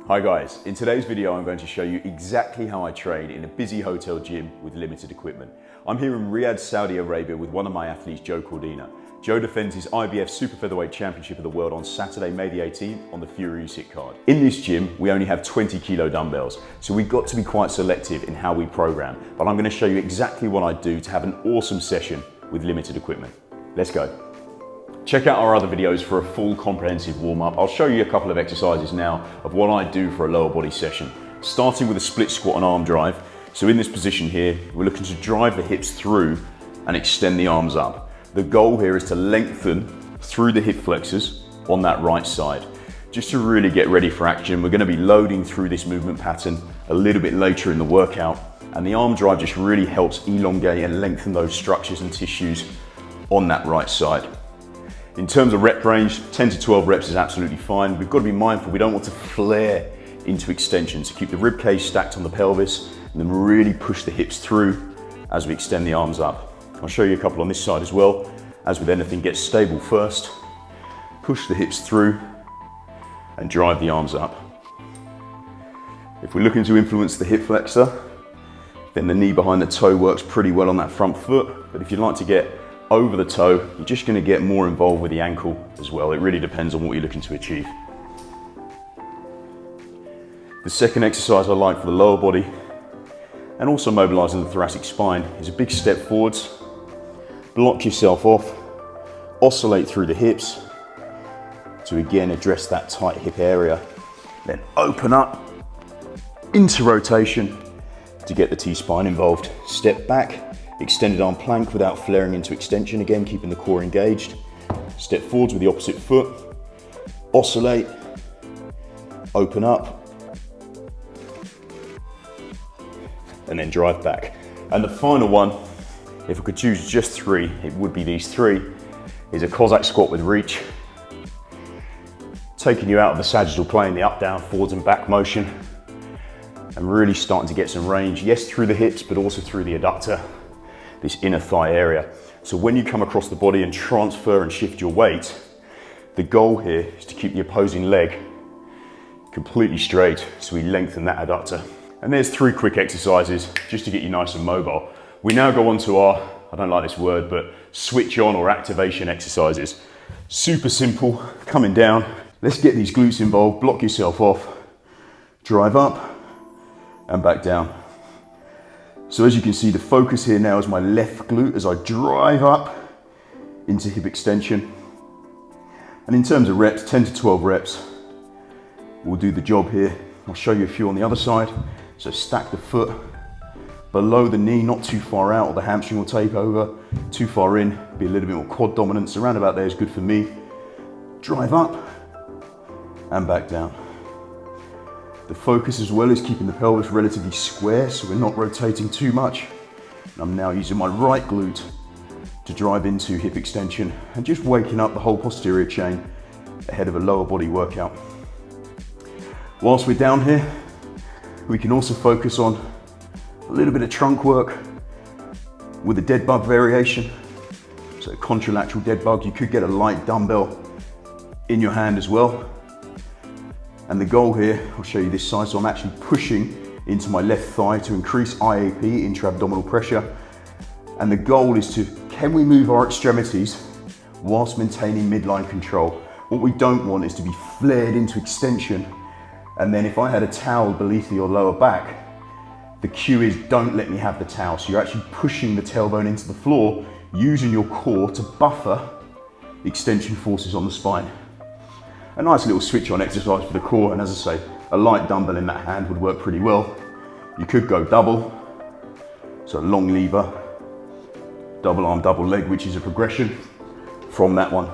Hi guys, in today's video I'm going to show you exactly how I train in a busy hotel gym with limited equipment. I'm here in Riyadh, Saudi Arabia with one of my athletes, JOECORDINA. Joe defends his IBF Super Featherweight Championship of the World on Saturday, May the 18th on the Fury Usyk card. In this gym, we only have 20 kilo dumbbells, so we've got to be quite selective in how we program, but I'm going to show you exactly what I do to have an awesome session with limited equipment. Let's go. Check out our other videos for a full comprehensive warm-up. I'll show you a couple of exercises now of what I do for a lower body session, starting with a split squat and arm drive. So in this position here, we're looking to drive the hips through and extend the arms up. The goal here is to lengthen through the hip flexors on that right side. Just to really get ready for action, we're going to be loading through this movement pattern a little bit later in the workout, and the arm drive just really helps elongate and lengthen those structures and tissues on that right side. In terms of rep range, 10 to 12 reps is absolutely fine. We've got to be mindful, we don't want to flare into extension. So keep the rib cage stacked on the pelvis and then really push the hips through as we extend the arms up. I'll show you a couple on this side as well. As with anything, get stable first, push the hips through and drive the arms up. If we're looking to influence the hip flexor, then the knee behind the toe works pretty well on that front foot. But if you'd like to get over the toe, you're just going to get more involved with the ankle as well. It really depends on what you're looking to achieve. The second exercise I like for the lower body and also mobilizing the thoracic spine is a big step forwards. Block yourself off, oscillate through the hips to again address that tight hip area. Then open up into rotation to get the T-spine involved. Step back, extended arm plank without flaring into extension, again keeping the core engaged. Step forwards with the opposite foot, oscillate, open up, and then drive back. And the final one, if I could choose just three, it would be these three, is a COSSACK squat with reach. Taking you out of the sagittal plane, the up, down, forwards and back motion, and really starting to get some range, yes, through the hips, but also through the adductor, this inner thigh area. So when you come across the body and transfer and shift your weight, the goal here is to keep the opposing leg completely straight so we lengthen that adductor. And there's three quick exercises just to get you nice and mobile. We now go on to our, I don't like this word, but switch on or activation exercises. Super simple, coming down. Let's get these glutes involved, block yourself off, drive up and back down. So as you can see, the focus here now is my left glute as I drive up into hip extension. And in terms of reps, 10 to 12 reps will do the job here. I'll show you a few on the other side. So stack the foot below the knee, not too far out, or the hamstring will take over. Too far in, be a little bit more quad dominance. Around about there is good for me. Drive up and back down. The focus as well is keeping the pelvis relatively square so we're not rotating too much. And I'm now using my right glute to drive into hip extension and just waking up the whole posterior chain ahead of a lower body workout. Whilst we're down here, we can also focus on a little bit of trunk work with a dead bug variation. So contralateral dead bug, you could get a light dumbbell in your hand as well. And the goal here, I'll show you this side, so I'm actually pushing into my left thigh to increase IAP, intra-abdominal pressure. And the goal is to, can we move our extremities whilst maintaining midline control? What we don't want is to be flared into extension. And then if I had a towel beneath your lower back, the cue is don't let me have the towel. So you're actually pushing the tailbone into the floor, using your core to buffer the extension forces on the spine. A nice little switch on exercise for the core, and as I say, a light dumbbell in that hand would work pretty well. You could go double, so long lever, double arm, double leg, which is a progression from that one.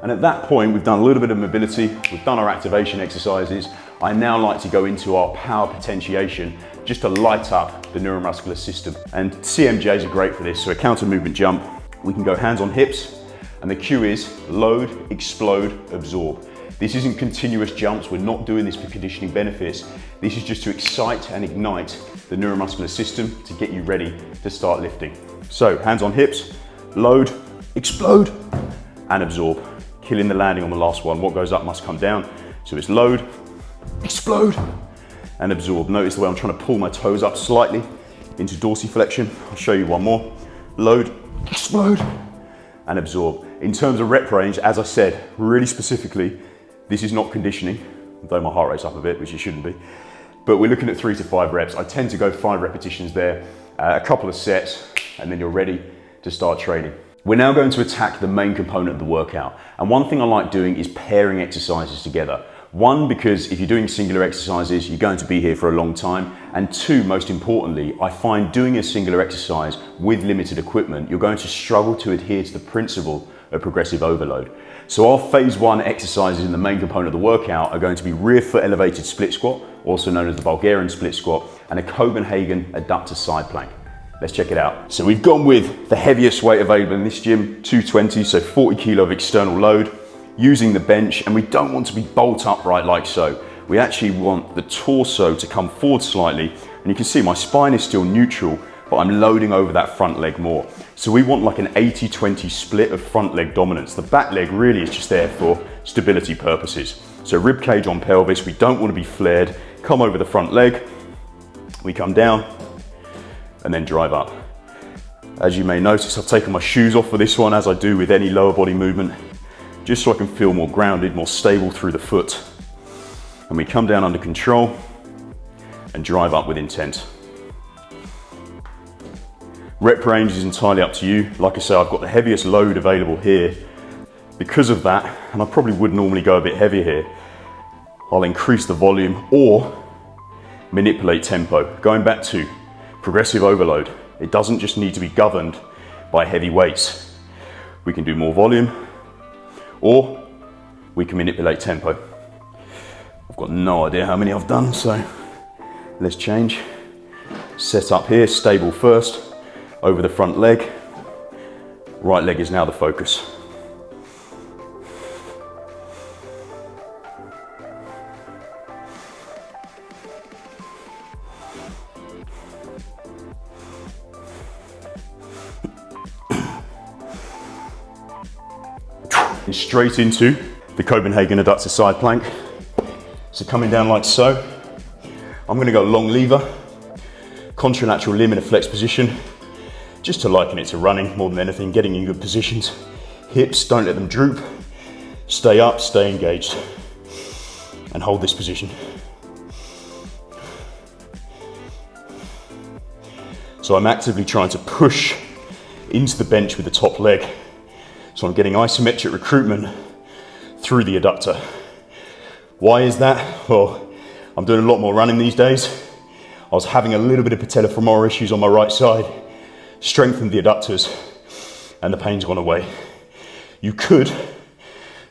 And at that point, we've done a little bit of mobility, we've done our activation exercises. I now like to go into our power potentiation just to light up the neuromuscular system. And CMJs are great for this, so a counter movement jump. We can go hands on hips, and the cue is load, explode, absorb. This isn't continuous jumps, we're not doing this for conditioning benefits. This is just to excite and ignite the neuromuscular system to get you ready to start lifting. So hands on hips, load, explode, and absorb. Killing the landing on the last one. What goes up must come down. So it's load, explode, and absorb. Notice the way I'm trying to pull my toes up slightly into dorsiflexion. I'll show you one more. Load, explode, and absorb. In terms of rep range, as I said, really specifically, this is not conditioning, though my heart rate's up a bit, which it shouldn't be. But we're looking at 3 to 5 reps. I tend to go 5 repetitions there, a couple of sets, and then you're ready to start training. We're now going to attack the main component of the workout. And one thing I like doing is pairing exercises together. One, because if you're doing singular exercises, you're going to be here for a long time. And two, most importantly, I find doing a singular exercise with limited equipment, you're going to struggle to adhere to the principle of progressive overload. So our phase 1 exercises in the main component of the workout are going to be rear foot elevated split squat, also known as the Bulgarian split squat, and a Copenhagen adductor side plank. Let's check it out. So we've gone with the heaviest weight available in this gym, 220, so 40 kilo of external load, using the bench, and we don't want to be bolt upright like so. We actually want the torso to come forward slightly, and you can see my spine is still neutral, but I'm loading over that front leg more. So we want like an 80-20 split of front leg dominance. The back leg really is just there for stability purposes. So rib cage on pelvis, we don't want to be flared. Come over the front leg, we come down, and then drive up. As you may notice, I've taken my shoes off for this one, as I do with any lower body movement, just so I can feel more grounded, more stable through the foot. And we come down under control and drive up with intent. Rep range is entirely up to you. Like I say, I've got the heaviest load available here. Because of that, and I probably would normally go a bit heavier here, I'll increase the volume or manipulate tempo. Going back to progressive overload, it doesn't just need to be governed by heavy weights. We can do more volume, or we can manipulate tempo. I've got no idea how many I've done, so let's change. Set up here, stable first, over the front leg. Right leg is now the focus. And straight into the Copenhagen adductor side plank. So coming down like so, I'm going to go long lever, contralateral limb in a flex position, just to liken it to running more than anything, getting in good positions. Hips, don't let them droop. Stay up, stay engaged, and hold this position. So I'm actively trying to push into the bench with the top leg. So I'm getting isometric recruitment through the adductor. Why is that? Well, I'm doing a lot more running these days. I was having a little bit of patellofemoral issues on my right side, strengthened the adductors, and the pain's gone away. You could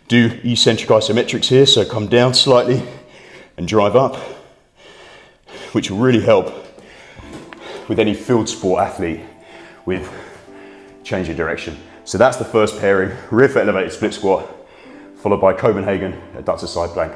do eccentric isometrics here, so come down slightly and drive up, which will really help with any field sport athlete with change of direction. So that's the first pairing, rear foot elevated split squat, followed by Copenhagen adductor side plank.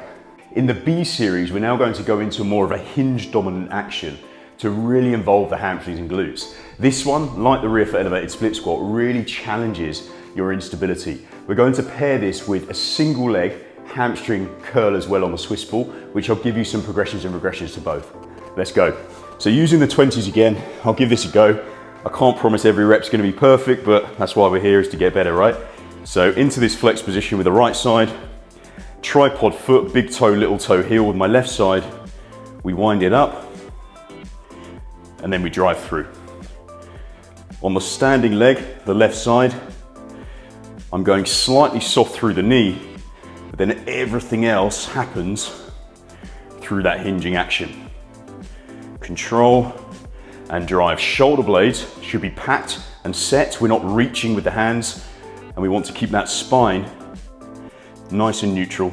In the B series, we're now going to go into more of a hinge dominant action to really involve the hamstrings and glutes. This one, like the rear foot elevated split squat, really challenges your instability. We're going to pair this with a single leg hamstring curl as well on the Swiss ball, which I'll give you some progressions and regressions to both. Let's go. So using the 20s again, I'll give this a go. I can't promise every rep's going to be perfect, but that's why we're here, is to get better, right? So into this flex position with the right side, tripod foot, big toe, little toe heel with my left side. We wind it up and then we drive through. On the standing leg, the left side, I'm going slightly soft through the knee, but then everything else happens through that hinging action. Control and drive. Shoulder blades should be packed and set. We're not reaching with the hands, and we want to keep that spine nice and neutral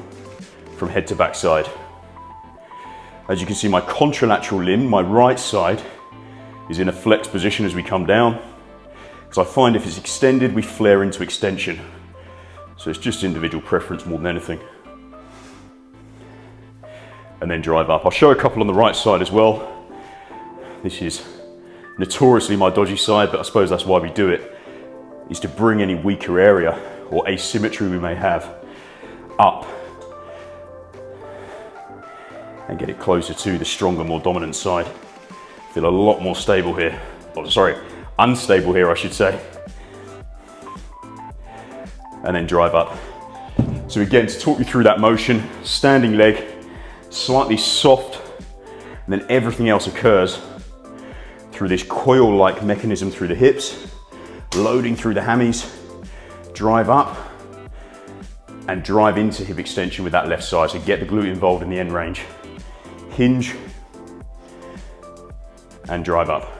from head to back side. As you can see, my contralateral limb, my right side, is in a flex position as we come down, because I find if it's extended, we flare into extension. So it's just individual preference more than anything. And then drive up. I'll show a couple on the right side as well. This is notoriously my dodgy side, but I suppose that's why we do it, is to bring any weaker area or asymmetry we may have up. and get it closer to the stronger, more dominant side. Feel a lot more stable here. Oh, sorry, unstable here, I should say. And then drive up. So again, to talk you through that motion, standing leg, slightly soft, and then everything else occurs through this coil-like mechanism through the hips, loading through the hammies, drive up, and drive into hip extension with that left side. So get the glute involved in the end range. Hinge, and drive up.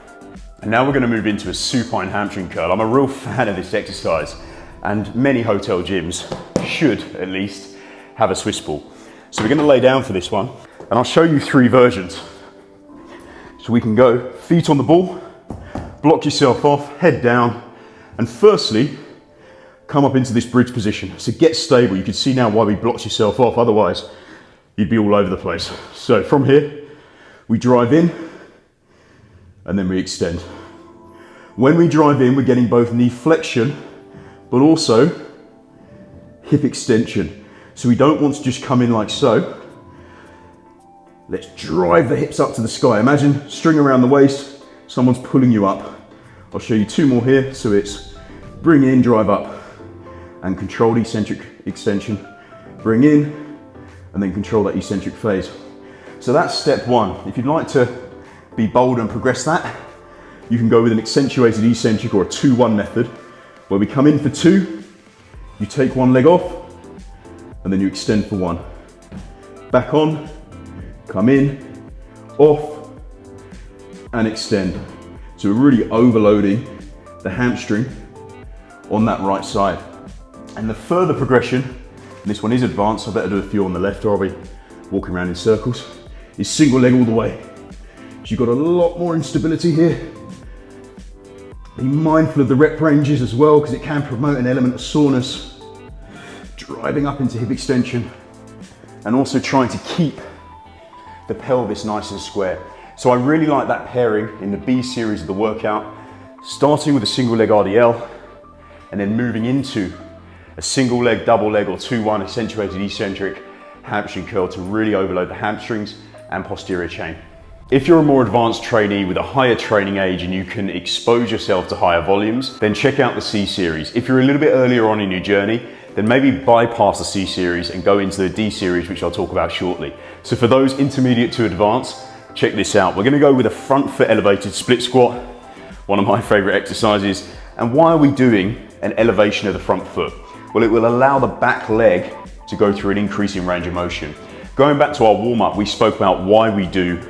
And now we're gonna move into a supine hamstring curl. I'm a real fan of this exercise, and many hotel gyms should at least have a Swiss ball. So we're gonna lay down for this one, and I'll show you 3 versions. So we can go feet on the ball, block yourself off, head down, and firstly, come up into this bridge position. So get stable. You can see now why we blocked yourself off, otherwise you'd be all over the place. So from here, we drive in, and then we extend. When we drive in, we're getting both knee flexion, but also hip extension. So we don't want to just come in like so. Let's drive the hips up to the sky. Imagine string around the waist, someone's pulling you up. I'll show you 2 more here. So it's bring in, drive up, and control the eccentric extension. Bring in, and then control that eccentric phase. So that's step 1. If you'd like to be bold and progress that, you can go with an accentuated eccentric or a 2-1 method, where we come in for 2, you take 1 leg off, and then you extend for 1. Back on, come in, off, and extend. So we're really overloading the hamstring on that right side. And the further progression, and this one is advanced, I better do a few on the left or I'll be walking around in circles, is single leg all the way. So you've got a lot more instability here. Be mindful of the rep ranges as well, because it can promote an element of soreness. Driving up into hip extension, and also trying to keep the pelvis nice and square. So I really like that pairing in the B series of the workout, starting with a single leg RDL, and then moving into a single leg, double leg, or 2-1 accentuated eccentric hamstring curl to really overload the hamstrings and posterior chain. If you're a more advanced trainee with a higher training age and you can expose yourself to higher volumes, then check out the C series. If you're a little bit earlier on in your journey, then maybe bypass the C series and go into the D series, which I'll talk about shortly. So for those intermediate to advanced, check this out. We're gonna go with a front foot elevated split squat, one of my favorite exercises. And why are we doing an elevation of the front foot? Well, it will allow the back leg to go through an increasing range of motion. Going back to our warm-up, we spoke about why we do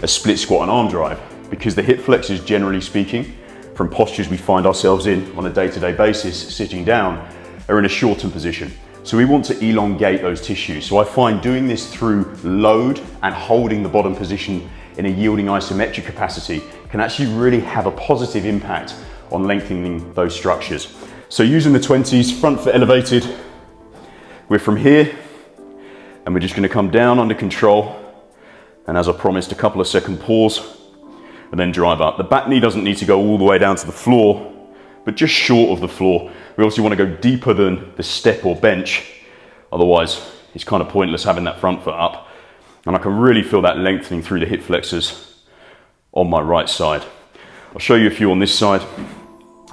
a split squat and arm drive, because the hip flexors, generally speaking, from postures we find ourselves in on a day-to-day basis, sitting down, are in a shortened position. So we want to elongate those tissues. So I find doing this through load and holding the bottom position in a yielding isometric capacity can actually really have a positive impact on lengthening those structures. So using the 20s, front foot elevated, we're from here, and we're just gonna come down under control. And as I promised, a couple of second pause, and then drive up. The back knee doesn't need to go all the way down to the floor, but just short of the floor. We obviously want to go deeper than the step or bench. Otherwise, it's kind of pointless having that front foot up. And I can really feel that lengthening through the hip flexors on my right side. I'll show you a few on this side.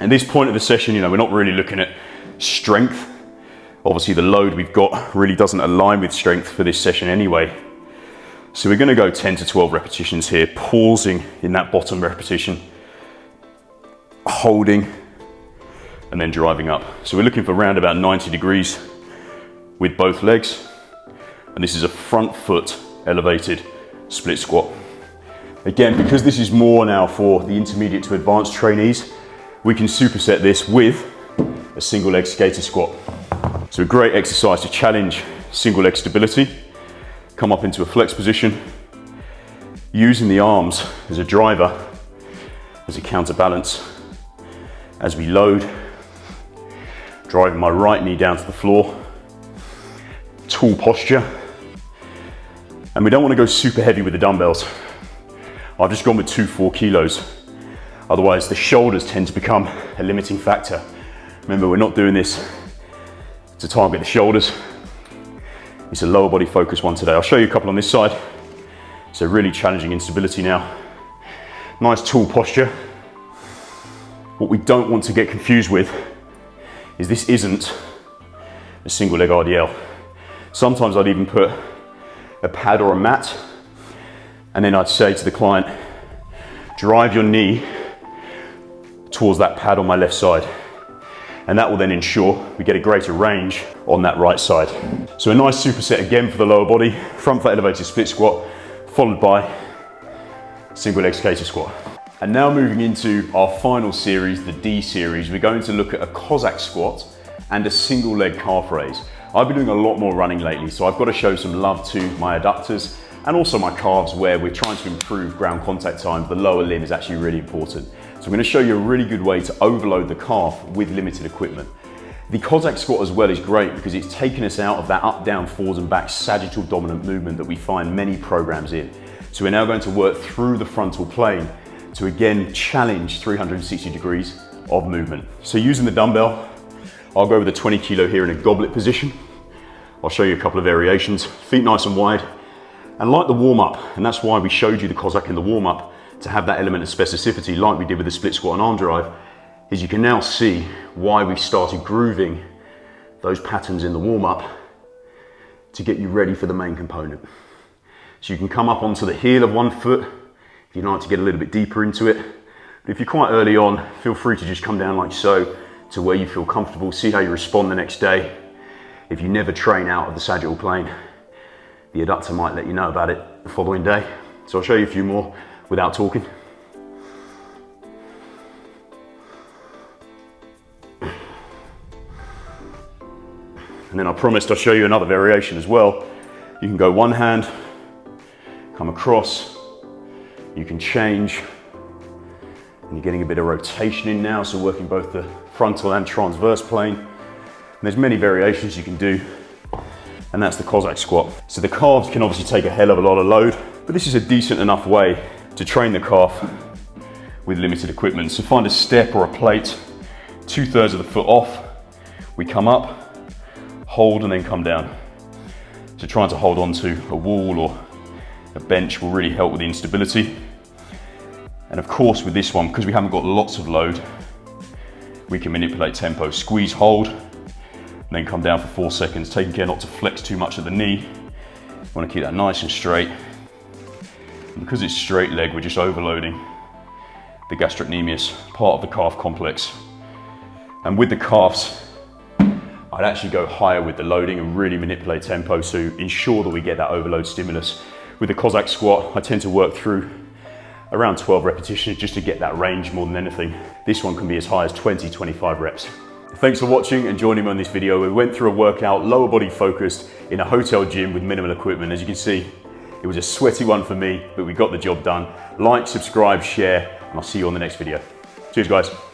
At this point of the session, we're not really looking at strength. Obviously, the load we've got really doesn't align with strength for this session anyway. So we're going to go 10 to 12 repetitions here, pausing in that bottom repetition, holding, and then driving up. So we're looking for around about 90 degrees with both legs. And this is a front foot elevated split squat. Again, because this is more now for the intermediate to advanced trainees, we can superset this with a single leg skater squat. So a great exercise to challenge single leg stability. Come up into a flex position, using the arms as a driver, as a counterbalance, as we load, driving my right knee down to the floor, tall posture. And we don't want to go super heavy with the dumbbells. I've just gone with 2-4 kilos. Otherwise the shoulders tend to become a limiting factor. Remember, we're not doing this to target the shoulders. It's a lower body focus one today. I'll show you a couple on this side. So really challenging instability now. Nice tall posture. What we don't want to get confused with is this isn't a single leg RDL. Sometimes I'd even put a pad or a mat, and then I'd say to the client, drive your knee towards that pad on my left side. And that will then ensure we get a greater range on that right side. So a nice superset again for the lower body, front foot elevated split squat, followed by single leg skater squat. And now moving into our final series, the D series, we're going to look at a COSSACK squat and a single leg calf raise. I've been doing a lot more running lately, so I've got to show some love to my adductors and also my calves, where we're trying to improve ground contact time. The lower limb is actually really important. So I'm going to show you a really good way to overload the calf with limited equipment. The COSSACK squat as well is great because it's taken us out of that up, down, forwards and back sagittal dominant movement that we find many programs in. So we're now going to work through the frontal plane to again challenge 360 degrees of movement. So using the dumbbell, I'll go with a 20 kilo here in a goblet position. I'll show you a couple of variations, feet nice and wide, and like the warm up, and that's why we showed you the COSSACK in the warm up, to have that element of specificity like we did with the split squat and arm drive, is you can now see why we started grooving those patterns in the warm up to get you ready for the main component. So you can come up onto the heel of one foot if you'd like to get a little bit deeper into it. But if you're quite early on, feel free to just come down like so to where you feel comfortable, see how you respond the next day. If you never train out of the sagittal plane, the adductor might let you know about it the following day. So I'll show you a few more without talking. And then I promised I'll show you another variation as well. You can go one hand, come across, you can change, and you're getting a bit of rotation in now, so working both the frontal and transverse plane. And there's many variations you can do, and that's the COSSACK squat. So the calves can obviously take a hell of a lot of load, but this is a decent enough way to train the calf with limited equipment. So find a step or a plate, 2/3 of the foot off, we come up, hold and then come down. So trying to hold on to a wall or a bench will really help with the instability. And of course with this one, because we haven't got lots of load, we can manipulate tempo, squeeze, hold, and then come down for 4 seconds, taking care not to flex too much at the knee. You want to keep that nice and straight. And because it's straight leg, we're just overloading the gastrocnemius, part of the calf complex. And with the calves, I'd actually go higher with the loading and really manipulate tempo to ensure that we get that overload stimulus. With the COSSACK squat, I tend to work through around 12 repetitions just to get that range more than anything. This one can be as high as 20, 25 reps. Thanks for watching and joining me on this video. We went through a workout, lower body focused, in a hotel gym with minimal equipment. As you can see, it was a sweaty one for me, but we got the job done. Like, subscribe, share, and I'll see you on the next video. Cheers, guys.